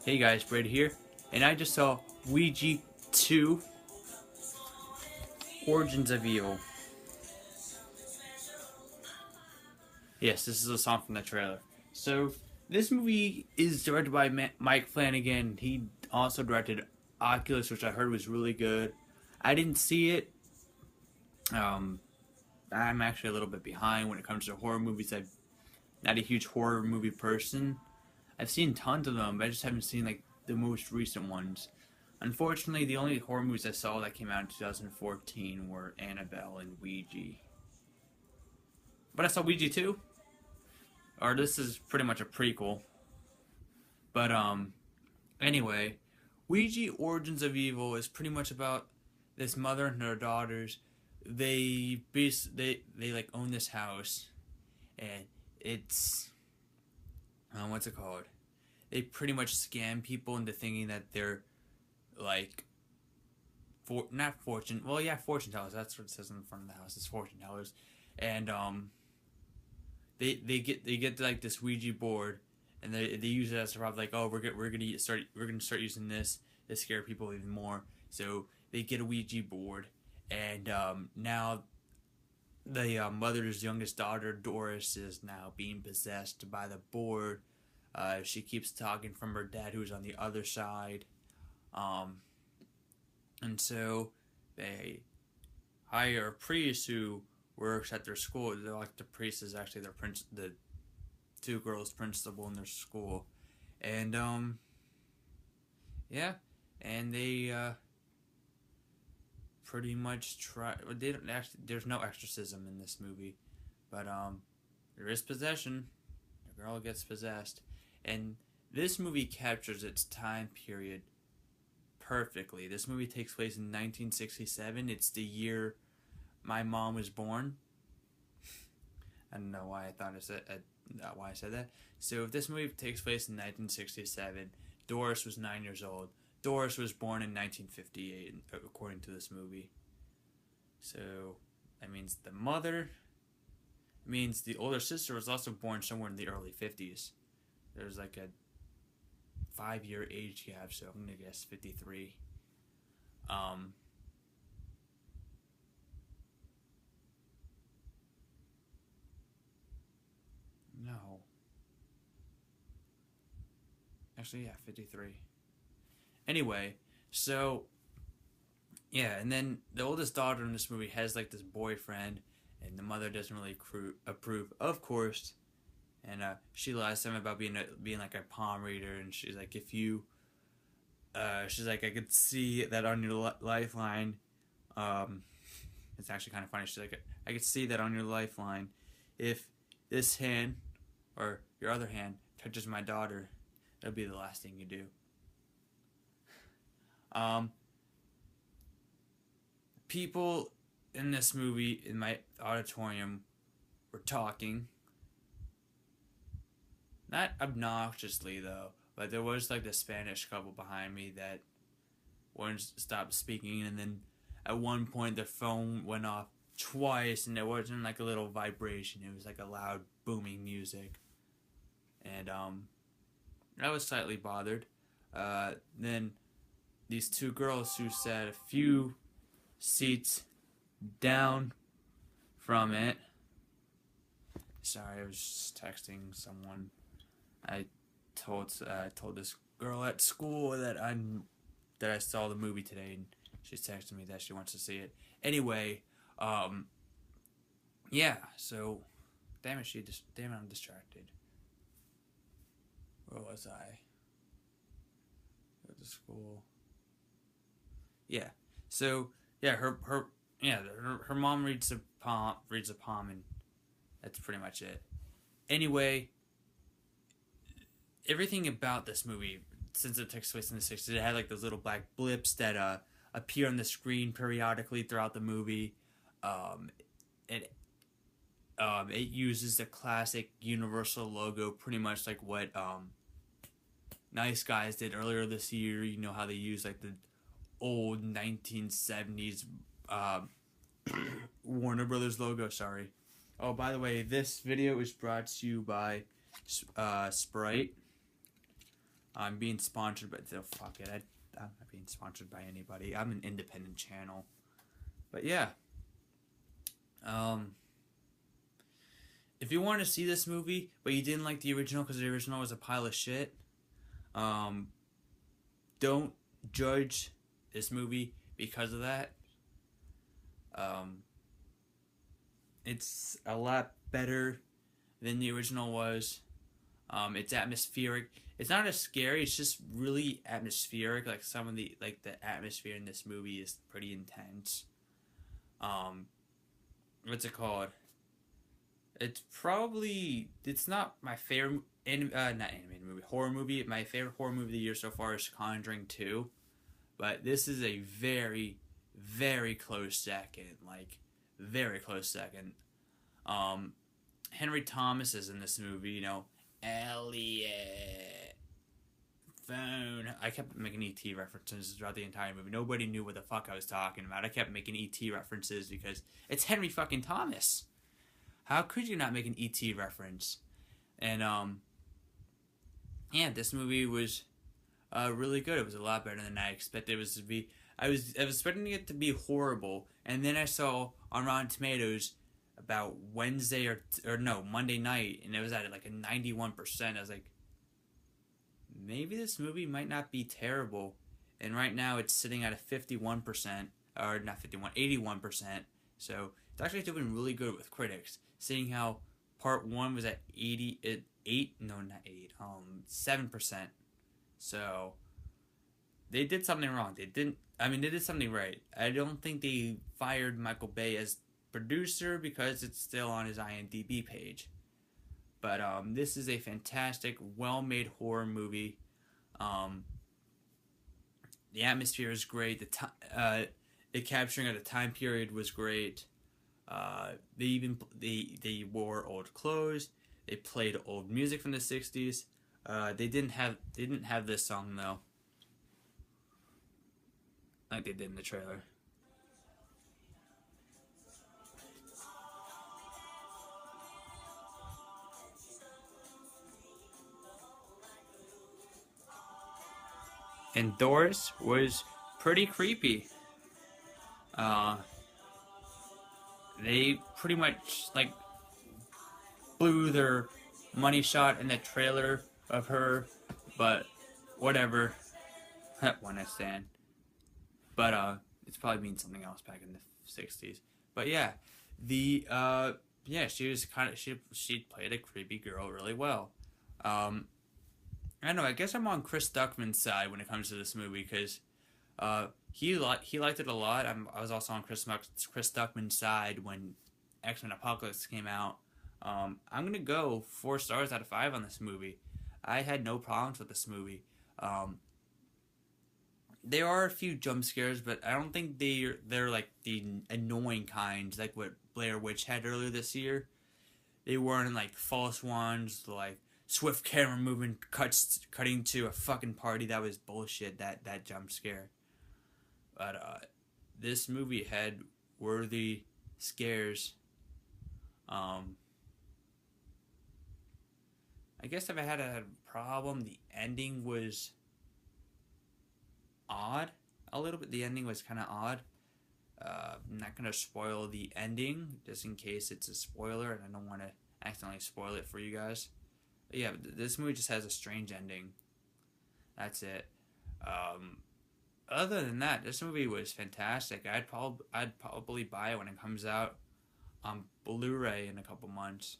Hey guys, Brady here, and I just saw Ouija 2 Origins of Evil. Yes, this is a song from the trailer. So, this movie is directed by Mike Flanagan. He also directed Oculus, which I heard was really good. I didn't see it. Um, I'm actually a little bit behind when it comes to horror movies. I'm not a huge horror movie person. I've seen tons of them, but I just haven't seen like the most recent ones. Unfortunately, the only horror movies I saw that came out in 2014 were Annabelle and Ouija. But I saw Ouija 2, or this is pretty much a prequel. But anyway, Ouija Origins of Evil is pretty much about this mother and her daughters. They like own this house, and it's what's it called? They pretty much scam people into thinking that they're like not fortune. Well, yeah, fortune tellers. That's what it says in the front of the house. It's fortune tellers, and they get like this Ouija board, and they use it as a prop. Like, oh, we're gonna start using this to scare people even more. So they get a Ouija board, and now the mother's youngest daughter, Doris, is now being possessed by the board. She keeps talking from her dad, who's on the other side. Um, and so they hire a priest who works at their school. They're like the priest is actually the two girls' principal in their school, and yeah, and they pretty much try. They don't actually. There's no exorcism in this movie, but there is possession. The girl gets possessed, and this movie captures its time period perfectly. This movie takes place in 1967. It's the year my mom was born. I don't know why I thought I said why I said that. So if this movie takes place in 1967, Doris was 9 years old. Doris was born in 1958, according to this movie. So that means the mother means the older sister was also born somewhere in the early 50s. There's like a 5 year age gap, so I'm gonna guess 53. Um, no, actually, yeah, 53. Anyway, so yeah, and then the oldest daughter in this movie has like this boyfriend, and the mother doesn't really approve, of course. And she lies to him about being like a palm reader, and she's like, if you, she's like, I could see that on your lifeline. Um, it's actually kind of funny. She's like, I could see that on your lifeline. If this hand or your other hand touches my daughter, that'll be the last thing you do. Um, People in this movie in my auditorium were talking, not obnoxiously though, but there was like the Spanish couple behind me that wouldn't stop speaking, and then at one point the phone went off twice, and it wasn't like a little vibration; it was like a loud booming music, and I was slightly bothered. Then these two girls who sat a few seats down from it. Sorry, I was just texting someone. I told this girl at school that I saw the movie today, and she's texting me that she wants to see it. Anyway, yeah. So, damn it, I'm distracted. Where was I? At the school. Yeah. So yeah, her mom reads a palm, and that's pretty much it. Anyway, everything about this movie, since it takes place in the 60s, it had like those little black blips that appear on the screen periodically throughout the movie. Um, it it uses the classic Universal logo, pretty much like what Nice Guys did earlier this year. You know how they use like the old 1970s uh, Warner Brothers logo. Sorry. Oh, by the way, this video is brought to you by Sprite. I'm being sponsored, but oh, fuck it. I'm not being sponsored by anybody. I'm an independent channel. But yeah. If you want to see this movie, but you didn't like the original because the original was a pile of shit, don't judge this movie because of that. It's a lot better than the original was. It's atmospheric. It's not as scary. It's just really atmospheric. Like some of the atmosphere in this movie is pretty intense. What's it called? It's not my favorite not animated movie, horror movie. My favorite horror movie of the year so far is Conjuring 2, but this is a very, very close second. Like very close second. Henry Thomas is in this movie. You know, Elliot phone. I kept making ET references throughout the entire movie. Nobody knew what the fuck I was talking about. I kept making ET references because it's Henry fucking Thomas. How could you not make an ET reference? And yeah, this movie was really good. It was a lot better than I expected it was to be. I was expecting it to be horrible, and then I saw on Rotten Tomatoes about Wednesday or no, Monday night, and it was at like a 91%. I was like, maybe this movie might not be terrible. And right now it's sitting at a 51%, or not 51, 81%. So it's actually doing really good with critics, seeing how part 1 was at 7%. So they did something wrong. They did something right. I don't think they fired Michael Bay as producer because it's still on his IMDb page. But this is a fantastic, well-made horror movie. The atmosphere is great. The capturing of the time period was great. They wore old clothes. They played old music from the 60s. They didn't have this song though, like they did in the trailer. And Doris was pretty creepy. They pretty much like blew their money shot in the trailer of her, but whatever. One I stand. But it's probably means something else back in the 60s. But yeah, she was she played a creepy girl really well. I don't know. I guess I'm on Chris Duckman's side when it comes to this movie because he liked it a lot. I was also on Chris Duckman's side when X-Men Apocalypse came out. I'm gonna go 4 stars out of 5 on this movie. I had no problems with this movie. There are a few jump scares, but I don't think they're like the annoying kinds like what Blair Witch had earlier this year. They weren't like false ones, like swift camera movement cutting to a fucking party. That was bullshit. That jump scare. But this movie had worthy scares. I guess if I had a problem, the ending was odd. A little bit. The ending was kind of odd. I'm not gonna spoil the ending just in case it's a spoiler, and I don't want to accidentally spoil it for you guys. But yeah, this movie just has a strange ending. That's it. Other than that, this movie was fantastic. I'd probably buy it when it comes out on Blu-ray in a couple months.